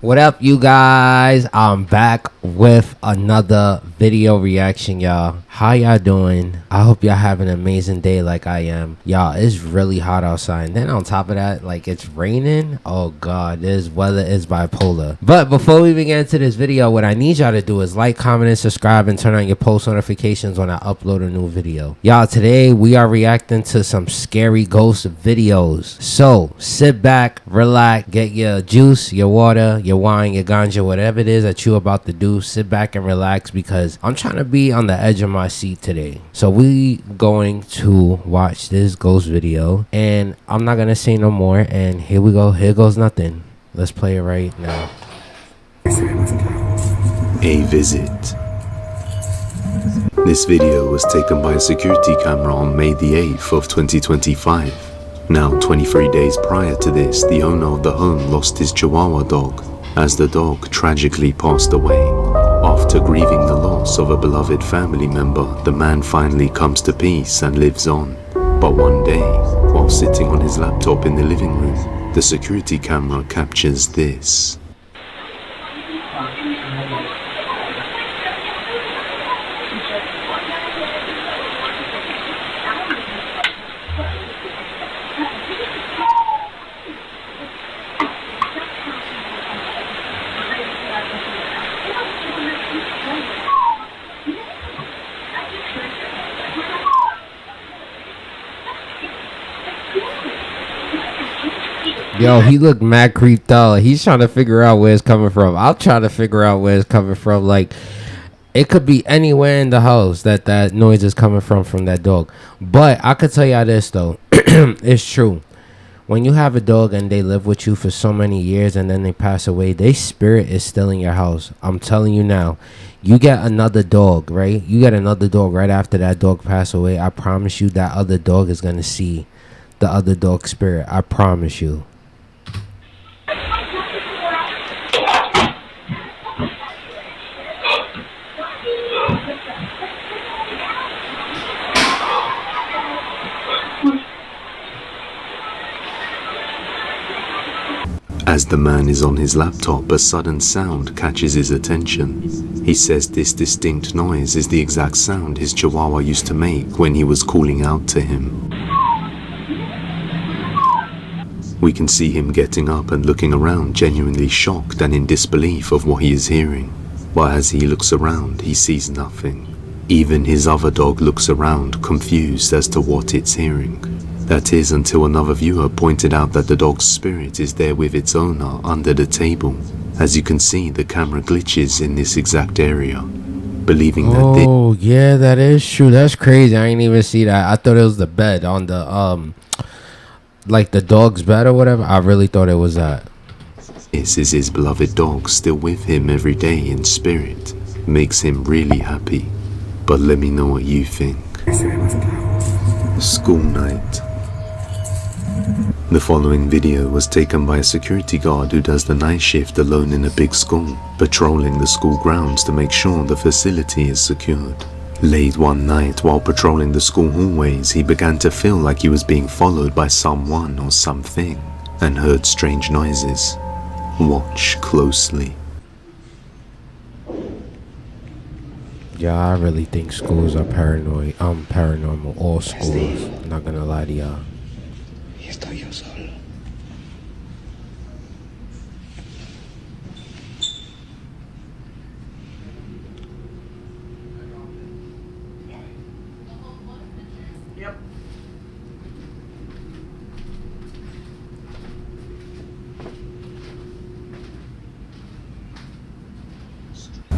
What up, you guys? I'm back with another video reaction, y'all. How y'all doing? I hope y'all have an amazing day like I am. Y'all, it's really hot outside. And then on top of that, like, it's raining. Oh, God, this weather is bipolar. But before we begin into this video, what I need y'all to do is like, comment, and subscribe, and turn on your post notifications when I upload a new video. Y'all, today we are reacting to some scary ghost videos. So, sit back, relax, get your juice, your water, your wine, your ganja, whatever it is that you're about to do. Sit back and relax because I'm trying to be on the edge of my seat today. So we going to watch this ghost video and I'm not gonna say no more, and here we go. Here goes nothing. Let's play it right now. A visit. This video was taken by a security camera on May the 8th of 2025. Now 23 days prior to this, the owner of the home lost his Chihuahua dog as the dog tragically passed away. After grieving the loss of a beloved family member, the man finally comes to peace and lives on. But one day, while sitting on his laptop in the living room, the security camera captures this. Yo, he looked mad creeped out. He's trying to figure out where it's coming from. I'm trying to figure out where it's coming from. Like, it could be anywhere in the house that noise is coming from that dog. But I could tell y'all this, though. It's true. When you have a dog and they live with you for so many years and then they pass away, their spirit is still in your house. I'm telling you now. You get another dog, right? You get another dog right after that dog pass away. I promise you that other dog is going to see the other dog's spirit. I promise you. As the man is on his laptop, a sudden sound catches his attention. He says this distinct noise is the exact sound his Chihuahua used to make when he was calling out to him. We can see him getting up and looking around, genuinely shocked and in disbelief of what he is hearing. But as he looks around, he sees nothing. Even his other dog looks around, confused as to what it's hearing. That is until another viewer pointed out that the dog's spirit is there with its owner under the table. As you can see, the camera glitches in this exact area, believing that Oh, yeah, that is true. That's crazy. I didn't even see that. I thought it was the bed on the, like the dog's bed or whatever. I really thought it was that. this is his beloved dog still with him every day in spirit. Makes him really happy. But let me know what you think. School night. The following video was taken by a security guard who does the night shift alone in a big school, patrolling the school grounds to make sure the facility is secured. Late one night, while patrolling the school hallways, he began to feel like he was being followed by someone or something, and heard strange noises. Watch closely. Yeah, I really think schools are paranoid. Paranormal. All schools. I'm not gonna lie to y'all.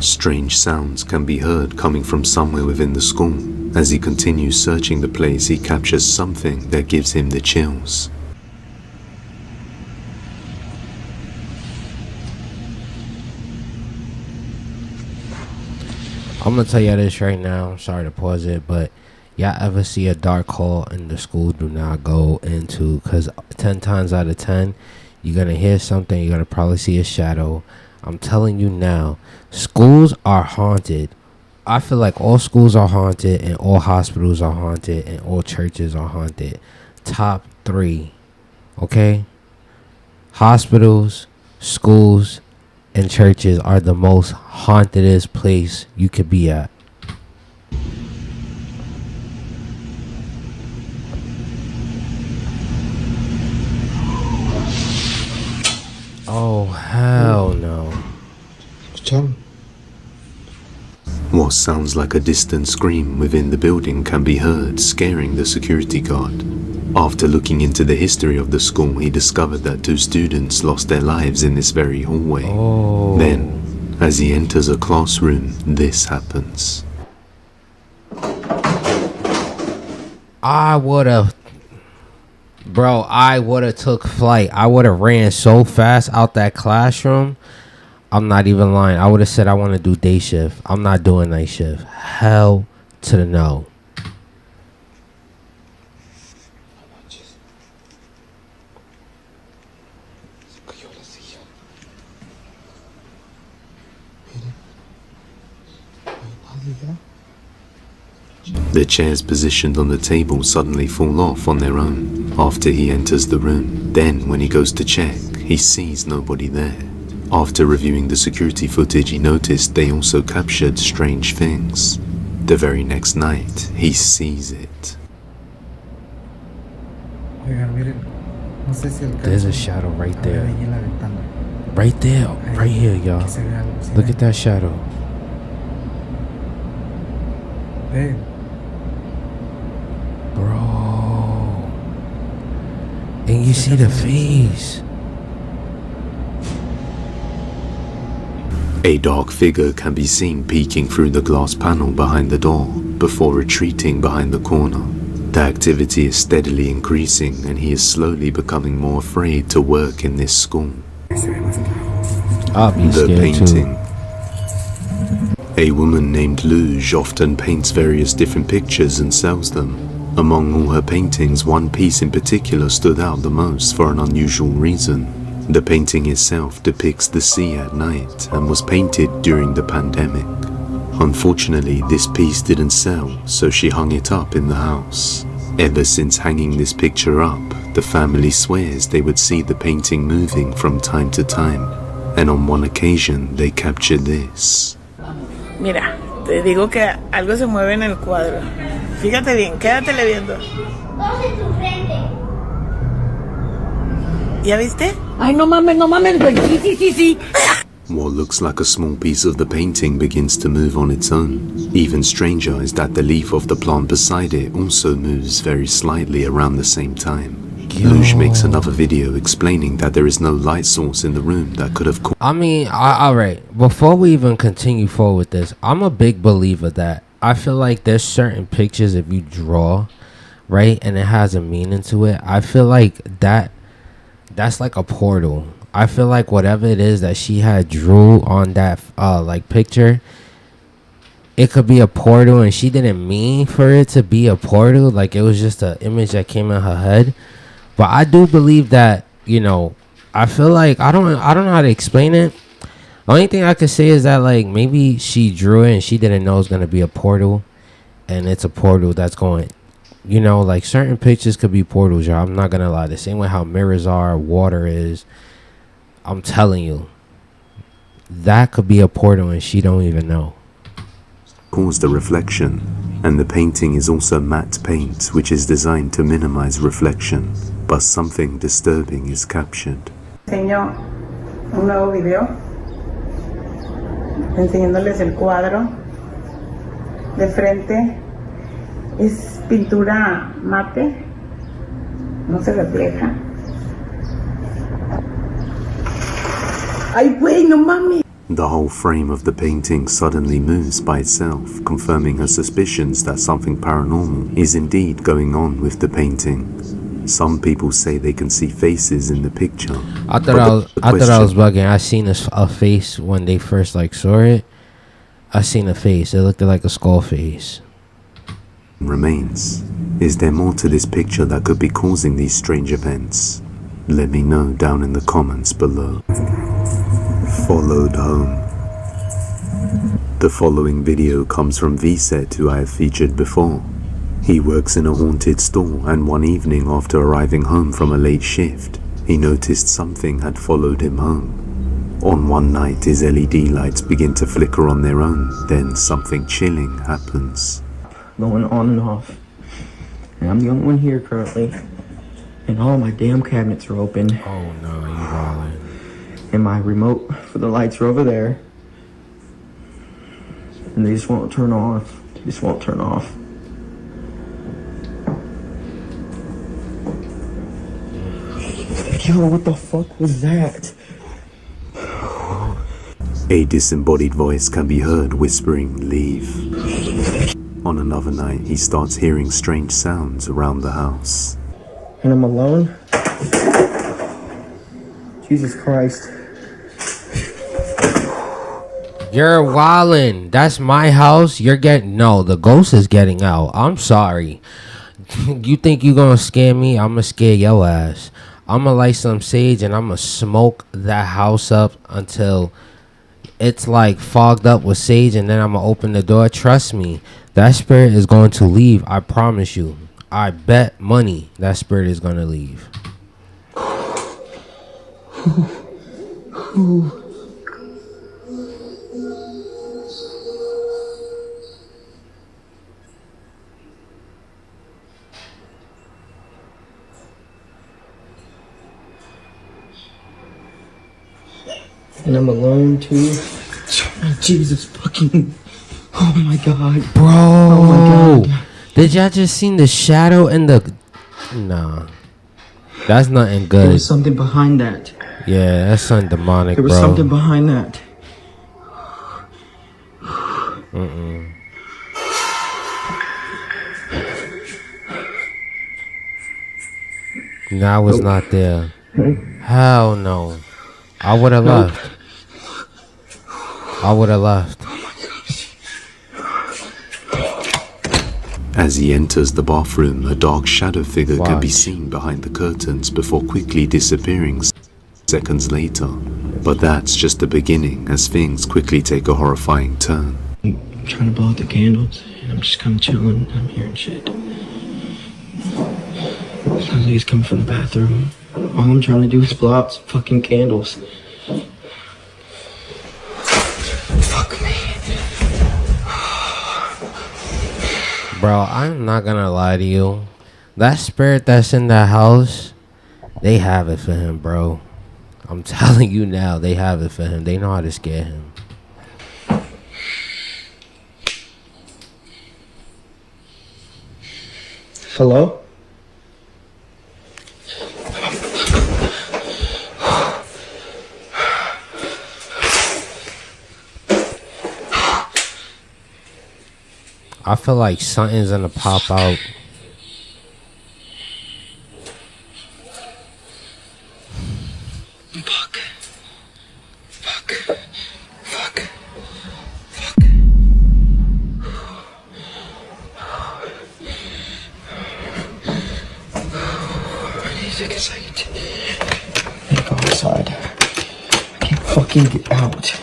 Strange sounds can be heard coming from somewhere within the school. As he continues searching the place, he captures something that gives him the chills. I'm gonna tell y'all this right now. I'm sorry to pause it, but y'all ever see a dark hall in the school, do not go into, because 10 times out of 10, you're gonna hear something. You're gonna probably see a shadow. I'm telling you now, schools are haunted. I feel like all schools are haunted, and all hospitals are haunted, and all churches are haunted. Top 3, okay? Hospitals, schools, and churches are the most hauntedest place you could be at. Oh, hell no. What sounds like a distant scream within the building can be heard, scaring the security guard. After looking into the history of the school, he discovered that 2 students lost their lives in this very hallway. Oh. Then, as he enters a classroom, this happens. I would have took flight. I would have ran so fast out that classroom. I'm not even lying. I would have said I want to do day shift. I'm not doing night shift. Hell to the no. The chairs positioned on the table suddenly fall off on their own after he enters the room. Then, when he goes to check, he sees nobody there. After reviewing the security footage, he noticed they also captured strange things. The very next night, he sees it. There's a shadow right there. Right there. Right here, y'all. Look at that shadow. Bro. And you see the face. A dark figure can be seen peeking through the glass panel behind the door before retreating behind the corner. The activity is steadily increasing and he is slowly becoming more afraid to work in this school. I'll be The scared painting. too. A woman named Luge often paints various different pictures and sells them. Among all her paintings, one piece in particular stood out the most for an unusual reason. The painting itself depicts the sea at night and was painted during the pandemic. Unfortunately, this piece didn't sell, so she hung it up in the house. Ever since hanging this picture up, the family swears they would see the painting moving from time to time, and on one occasion they captured this. Mira, te digo que algo se mueve en el cuadro. Fíjate bien, quédatele viendo. ¿Ya viste? Ay, no mames, güey. Sí. What looks like a small piece of the painting begins to move on its own. Even stranger is that the leaf of the plant beside it also moves very slightly around the same time. Luge makes another video explaining that there is no light source in the room that could have caused. I mean, alright, before we even continue forward with this, I'm a big believer that I feel like there's certain pictures if you draw, right, and it has a meaning to it, I feel like that's like a portal. I feel like whatever it is that she had drew on that like picture, it could be a portal and she didn't mean for it to be a portal, like it was just an image that came in her head. But I do believe that, you know, I feel like I don't know how to explain it. The only thing I could say is that like maybe she drew it and she didn't know it was gonna be a portal, and it's a portal that's going, you know, like certain pictures could be portals, y'all. I'm not gonna lie. The same way how mirrors are, water is. I'm telling you, that could be a portal and she don't even know. Caused a reflection, and the painting is also matte paint, which is designed to minimize reflection, but something disturbing is captured. Enseño un nuevo video enseñándoles el cuadro de frente. Es pintura mate, no se refleja. Ay, güey, no mames. The whole frame of the painting suddenly moves by itself, confirming her suspicions that something paranormal is indeed going on with the painting. Some people say they can see faces in the picture. I thought I was bugging. I seen a face when they first like saw it. I seen a face. It looked like a skull face. Remains. Is there more to this picture that could be causing these strange events? Let me know down in the comments below. Followed home. The following video comes from VSET, who I have featured before. He works in a haunted store, and one evening after arriving home from a late shift, he noticed something had followed him home. On one night, his LED lights begin to flicker on their own. Then something chilling happens. Going on and off. And I'm the only one here currently. And all my damn cabinets are open. Oh no, you wildin'. And my remote for the lights are over there. And they just won't turn off. They just won't turn off. Yo, what the fuck was that? A disembodied voice can be heard whispering, "Leave." On another night, he starts hearing strange sounds around the house. And I'm alone? Jesus Christ. You're wildin'. That's my house. You're getting... No, the ghost is getting out. I'm sorry. You think you gonna scare me? I'm gonna scare your ass. I'm gonna light some sage and I'm gonna smoke that house up until it's like fogged up with sage, and then I'm gonna open the door. Trust me, that spirit is going to leave. I promise you. I bet money that spirit is gonna leave. And I'm alone too. Jesus fucking. Oh my god. Bro. Oh my god. Did y'all just seen the shadow in the... Nah. That's nothing There good. was something behind that. Yeah, that's something demonic, There was bro. something behind that. Nah, I was not there. Hell no. I would have left. I would have left. As he enters the bathroom, a dark shadow figure can be Watch. seen behind the curtains before quickly disappearing seconds later. But that's just the beginning, as things quickly take a horrifying turn. I'm trying to blow out the candles, and I'm just kind of chilling. I'm hearing shit. Sounds like he's coming from the bathroom. All I'm trying to do is blow out some fucking candles. Fuck me. Bro, I'm not gonna lie to you. That spirit that's in that house, they have it for him, bro. I'm telling you now, they have it for him. They know how to scare him. Hello? I feel like something's gonna pop out. Fuck. Fuck. Fuck. Fuck. I need to take a second. I need to go outside. I can't fucking get out.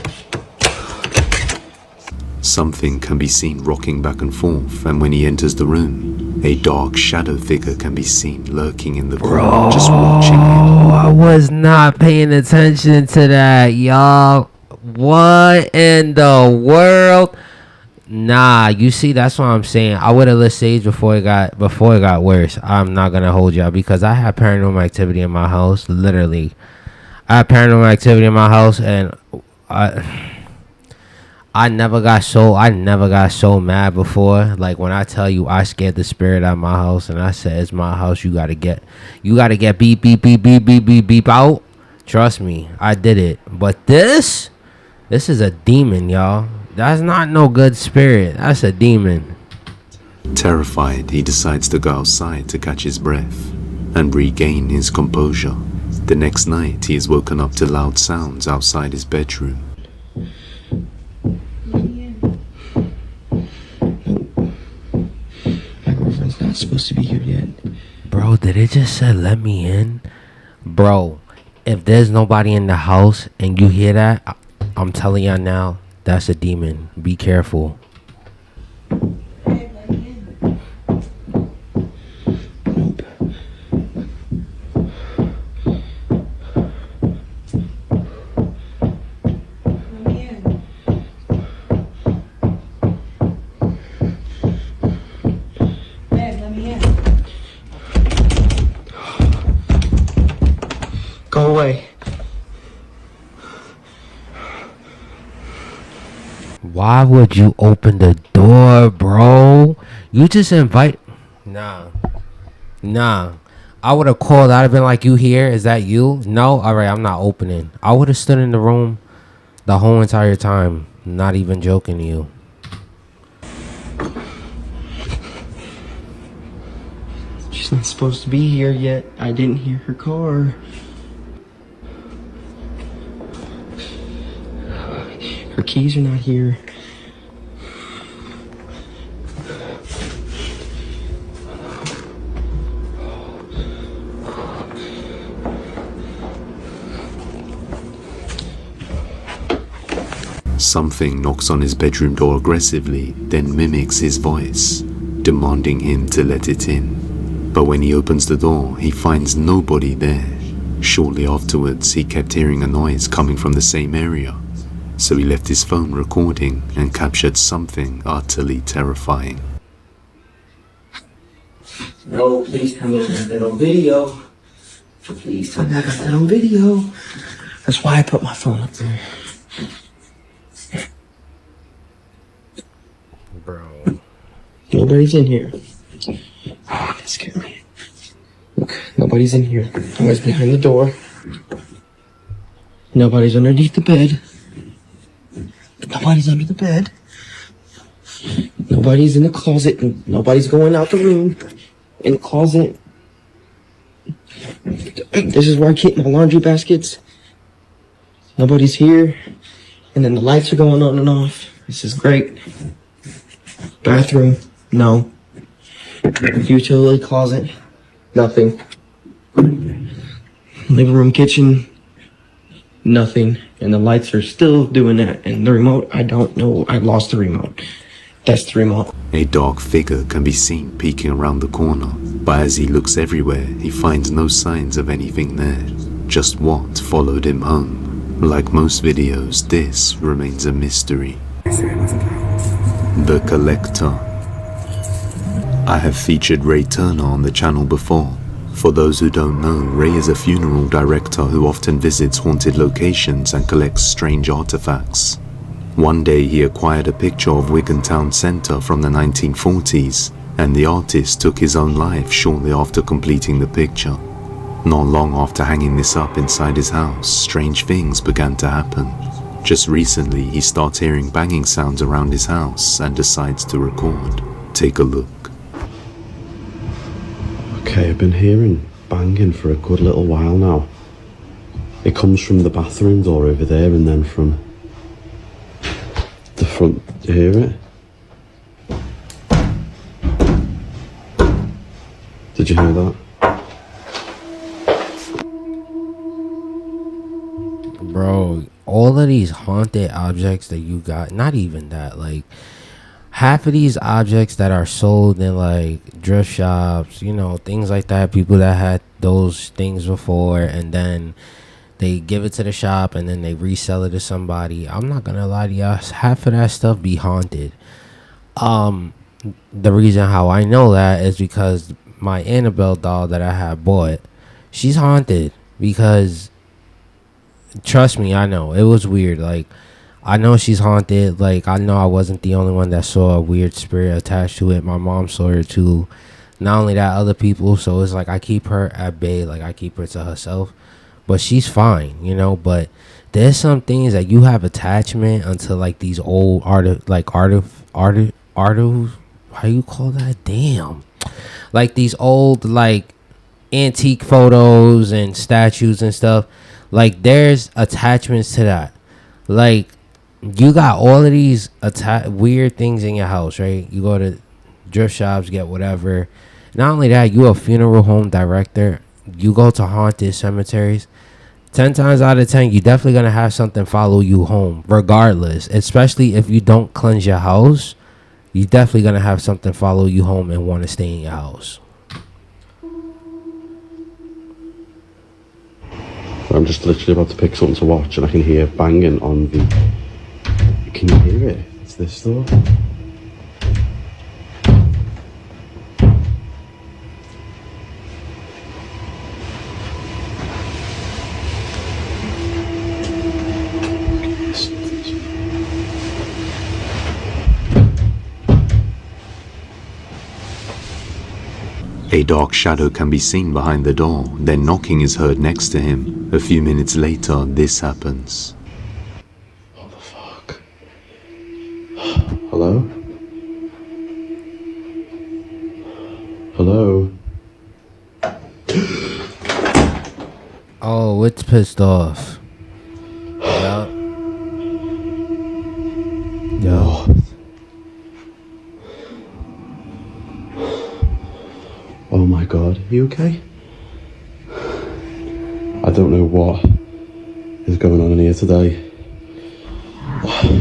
Something can be seen rocking back and forth, and when he enters the room, a dark shadow figure can be seen lurking in the corner, just watching him. Oh, I was not paying attention to that, y'all. What in the world? Nah, you see, that's what I'm saying. I would have lit sage before it got worse. I'm not gonna hold y'all because I had paranormal activity in my house. Literally, I had paranormal activity in my house, and I never got so mad before. Like when I tell you I scared the spirit out of my house and I said it's my house, you gotta get beep beep beep beep beep beep beep out. Trust me, I did it. But this is a demon, y'all. That's not no good spirit. That's a demon. Terrified, he decides to go outside to catch his breath and regain his composure. The next night, he is woken up to loud sounds outside his bedroom. My girlfriend's not supposed to be here yet. Bro, did it just say let me in? Bro, if there's nobody in the house and you hear that, I'm telling y'all now, that's a demon. Be careful. Nope. Why would you open the door, bro? You just invite. Nah. I would have called. I'd have been like, "You here? Is that you?" No. All right, I'm not opening. I would have stood in the room the whole entire time. Not even joking to you. She's not supposed to be here yet. I didn't hear her car. Her keys are not here. Something knocks on his bedroom door aggressively, then mimics his voice, demanding him to let it in. But when he opens the door, he finds nobody there. Shortly afterwards, he kept hearing a noise coming from the same area. So he left his phone recording and captured something utterly terrifying. No, please tell me I got that on video. Please tell me I got that on video. That's why I put my phone up there. Bro. Nobody's in here. Oh, that scared me. Look, nobody's in here. Nobody's behind the door. Nobody's underneath the bed. Nobody's under the bed. Nobody's in the closet. Nobody's going out the room. In the closet. This is where I keep my laundry baskets. Nobody's here. And then the lights are going on and off. This is great. Bathroom, no. Utility closet, nothing. Living room, kitchen, nothing. And the lights are still doing that. And the remote, I don't know. I lost the remote. That's the remote. A dark figure can be seen peeking around the corner, but as he looks everywhere, he finds no signs of anything there. Just what followed him home. Like most videos, this remains a mystery. The Collector. I have featured Ray Turner on the channel before. For those who don't know, Ray is a funeral director who often visits haunted locations and collects strange artifacts. One day he acquired a picture of Wigan Town Centre from the 1940s, and the artist took his own life shortly after completing the picture. Not long after hanging this up inside his house, strange things began to happen. Just recently, he starts hearing banging sounds around his house and decides to record. Take a look. Okay, I've been hearing banging for a good little while now. It comes from the bathroom door over there and then from the front. Do you hear it? Did you hear that? Bro, all of these haunted objects that you got, not even that, like half of these objects that are sold in like thrift shops, you know, things like that, people that had those things before and then they give it to the shop and then they resell it to somebody. I'm not gonna lie to y'all, half of that stuff be haunted. The reason how I know that is because my Annabelle doll that I had bought, she's haunted. Because trust me, I know it was weird. Like, I know she's haunted. Like, I know I wasn't the only one that saw a weird spirit attached to it. My mom saw her too. Not only that, other people. So it's like I keep her at bay. Like, I keep her to herself. But she's fine, you know. But there's some things that you have attachment until like these old how you call that? Damn. Like these old like antique photos and statues and stuff. Like, there's attachments to that. Like, you got all of these weird things in your house, right? You go to thrift shops, get whatever. Not only that, you a funeral home director. You go to haunted cemeteries. 10 times out of 10, you're definitely going to have something follow you home, regardless. Especially if you don't cleanse your house, you're definitely going to have something follow you home and want to stay in your house. I'm just literally about to pick something to watch and I can hear banging on the... Can you hear it? It's this door. A dark shadow can be seen behind the door, then knocking is heard next to him. A few minutes later, this happens. What the fuck? Hello? Hello? Oh, it's pissed off. Yup. Yo. Oh my god, are you okay? I don't know what is going on in here today. Oh my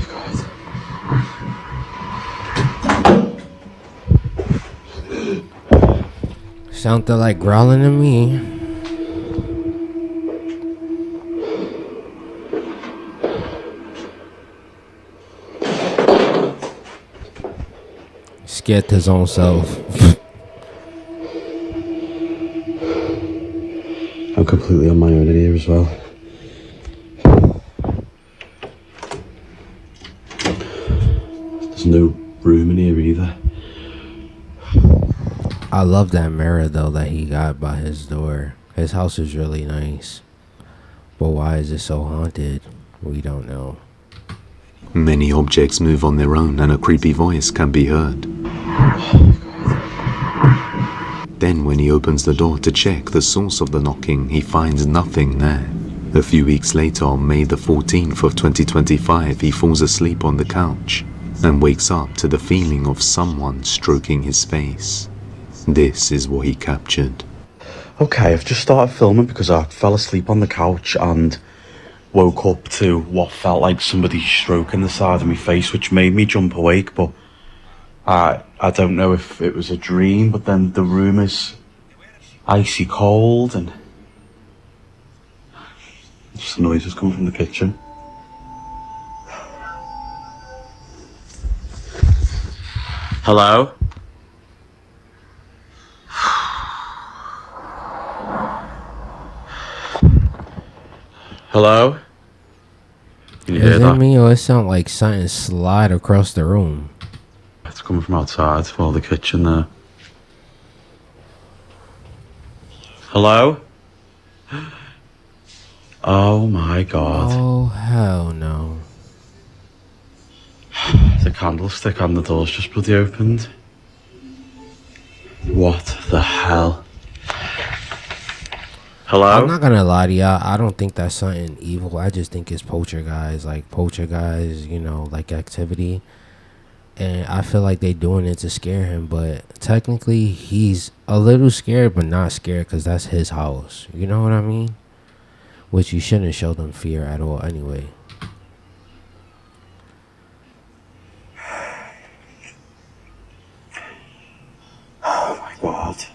god. Sounded like growling to me. Scared his own self. I'm completely on my own in here as well. There's no room in here either. I love that mirror though that he got by his door. His house is really nice. But why is it so haunted? We don't know. Many objects move on their own and a creepy voice can be heard. Then when he opens the door to check the source of the knocking, he finds nothing there. A few weeks later, on May the 14th of 2025, he falls asleep on the couch and wakes up to the feeling of someone stroking his face. This is what he captured. Okay, I've just started filming because I fell asleep on the couch and woke up to what felt like somebody stroking the side of my face, which made me jump awake, but I don't know if it was a dream, but then the room is icy cold and just noises coming from the kitchen. Hello? Hello? Can you hear Is it that? me or it sound like something slide across the room? It's coming from outside for the kitchen there. Hello? Oh my god. Oh hell no. The candlestick on the door's just bloody opened. What the hell? Hello? I'm not gonna lie to y'all, I don't think that's something evil. I just think it's poltergeist, you know, like activity. And I feel like they doing it to scare him, but technically he's a little scared, but not scared because that's his house. You know what I mean? Which you shouldn't show them fear at all anyway. Oh my god.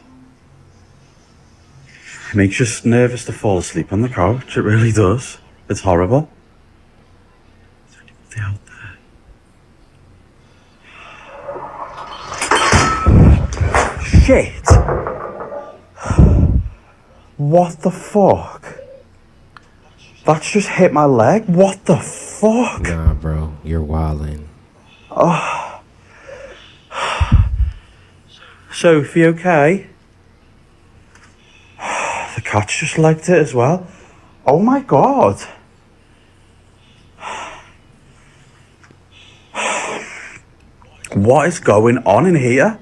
It makes you nervous to fall asleep on the couch. It really does. It's horrible. Is there anybody out there? Shit! What the fuck? That's just hit my leg? What the fuck? Nah, bro, you're wildin'. Sophie, okay? The cat's just legged it as well. Oh my god. What is going on in here?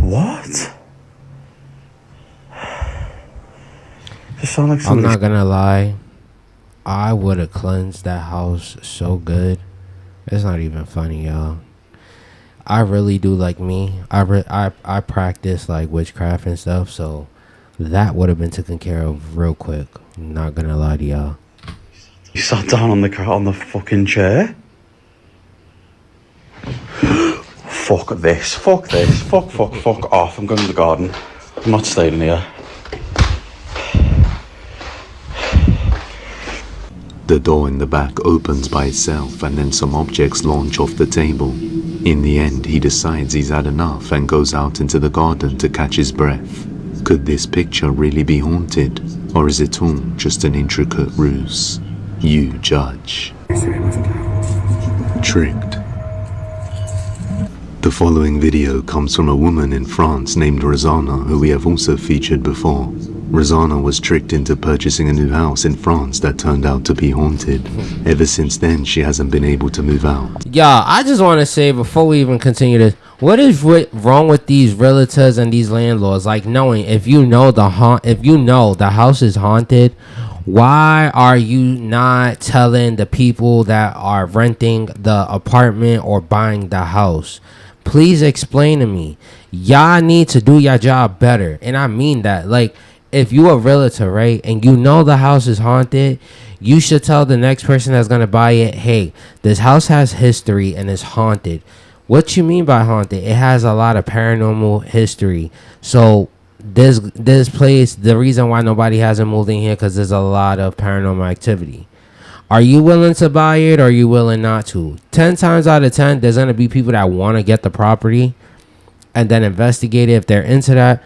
What? Just sound like I'm somebody. not gonna lie, I would have cleansed that house so good. It's not even funny, y'all. I really do, like me. I practice like witchcraft and stuff, so that would have been taken care of real quick. Not gonna lie to y'all. You sat down on the fucking chair? Fuck this. Fuck this. Fuck off. I'm going to the garden. I'm not staying in here. The door in the back opens by itself and then some objects launch off the table. In the end, he decides he's had enough and goes out into the garden to catch his breath. Could this picture really be haunted, or is it all just an intricate ruse? You judge. Yesterday wasn't Tricked. The following video comes from a woman in France named Rosanna, who we have also featured before. Rosanna was tricked into purchasing a new house in France that turned out to be haunted. Ever since then, she hasn't been able to move out. Y'all, I just want to say before we even continue this, what is wrong with these realtors and these landlords? Like, knowing if you know the house is haunted, why are you not telling the people that are renting the apartment or buying the house? Please explain to me. Y'all need to do your job better, and I mean that. Like, if you a realtor, right, and you know the house is haunted, you should tell the next person that's gonna buy it, hey, this house has history and it's haunted. What you mean by haunted? It has a lot of paranormal history. So this place, the reason why nobody hasn't moved in here, because there's a lot of paranormal activity. Are you willing to buy it, or are you willing not to? 10 times out of 10, there's gonna be people that want to get the property and then investigate it if they're into that.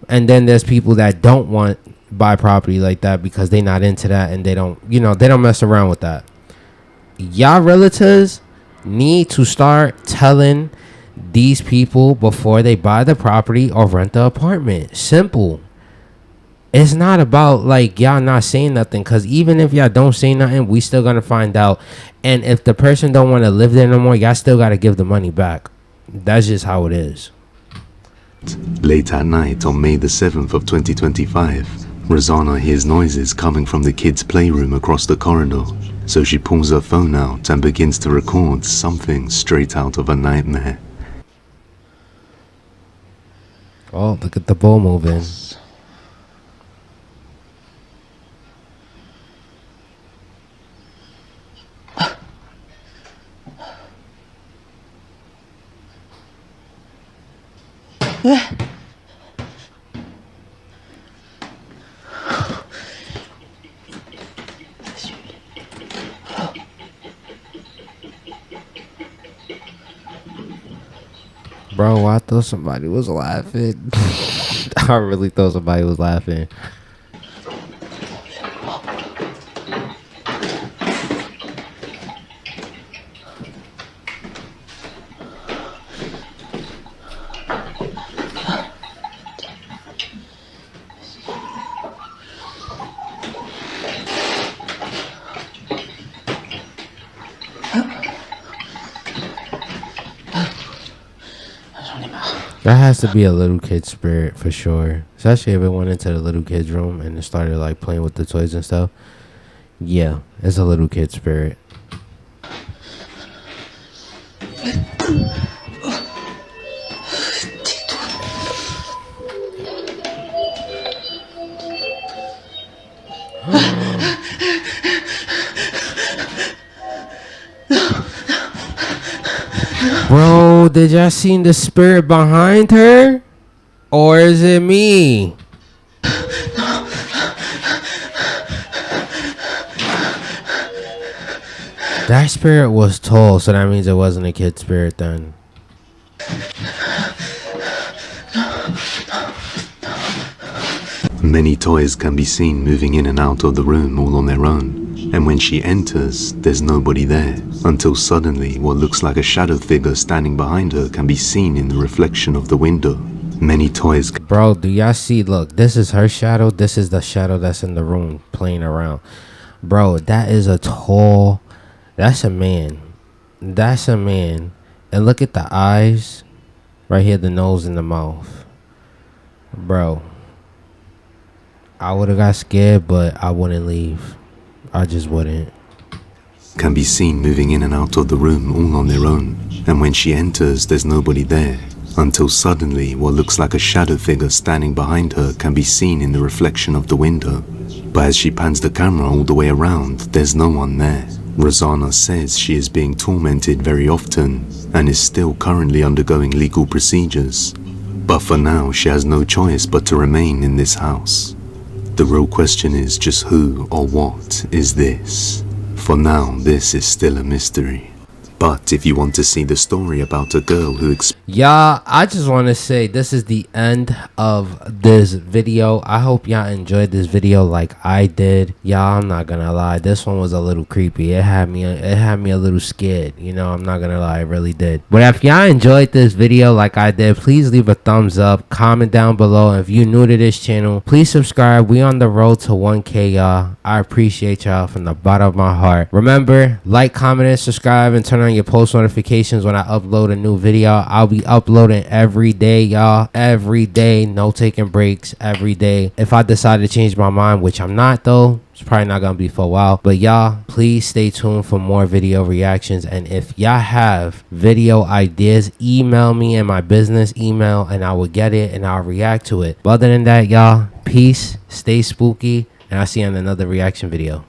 And then there's people that don't want buy property like that because they're not into that, and they don't mess around with that. Y'all realtors need to start telling these people before they buy the property or rent the apartment. Simple. It's not about like y'all not saying nothing, because even if y'all don't say nothing, we still gonna find out. And if the person don't want to live there no more, y'all still gotta give the money back. That's just how it is. Late at night on May the 7th of 2025, Rosanna hears noises coming from the kids' playroom across the corridor, so she pulls her phone out and begins to record something straight out of a nightmare. Oh, look at the ball moving. Bro, I thought somebody was laughing. I really thought somebody was laughing. That has to be a little kid spirit for sure. Especially if it went into the little kid's room and it started like playing with the toys and stuff. Yeah, it's a little kid spirit. Bro, did y'all seen the spirit behind her? Or is it me? That spirit was tall, so that means it wasn't a kid spirit then. Many toys can be seen moving in and out of the room all on their own. And when she enters, there's nobody there, until suddenly what looks like a shadow figure standing behind her can be seen in the reflection of the window. Many toys... Bro, do y'all see? Look, this is her shadow. This is the shadow that's in the room playing around. Bro, that is a tall... That's a man. That's a man. And look at the eyes. Right here, the nose and the mouth. Bro. I would have got scared, but I wouldn't leave. I just wouldn't. Can be seen moving in and out of the room all on their own. And when she enters, there's nobody there. Until suddenly, what looks like a shadow figure standing behind her can be seen in the reflection of the window. But as she pans the camera all the way around, there's no one there. Rosanna says she is being tormented very often and is still currently undergoing legal procedures. But for now, she has no choice but to remain in this house. The real question is just who or what is this? For now, this is still a mystery. But if you want to see the story about a girl who Y'all, I just want to say this is the end of this video. I hope y'all enjoyed this video like I did. Y'all, I'm not gonna lie, this one was a little creepy. It had me a little scared, you know. I'm not gonna lie, it really did. But if y'all enjoyed this video like I did, please leave a thumbs up, comment down below, and if you're new to this channel, please subscribe. We on the road to 1K, y'all. I appreciate y'all from the bottom of my heart. Remember, like, comment, and subscribe, and turn on your post notifications when I upload a new video. I'll be uploading every day, y'all. Every day, no taking breaks, every day. If I decide to change my mind, which I'm not though, it's probably not gonna be for a while, but y'all, please stay tuned for more video reactions. And if y'all have video ideas, email me in my business email and I will get it and I'll react to it. But other than that, y'all, peace, stay spooky, and I'll see you in another reaction video.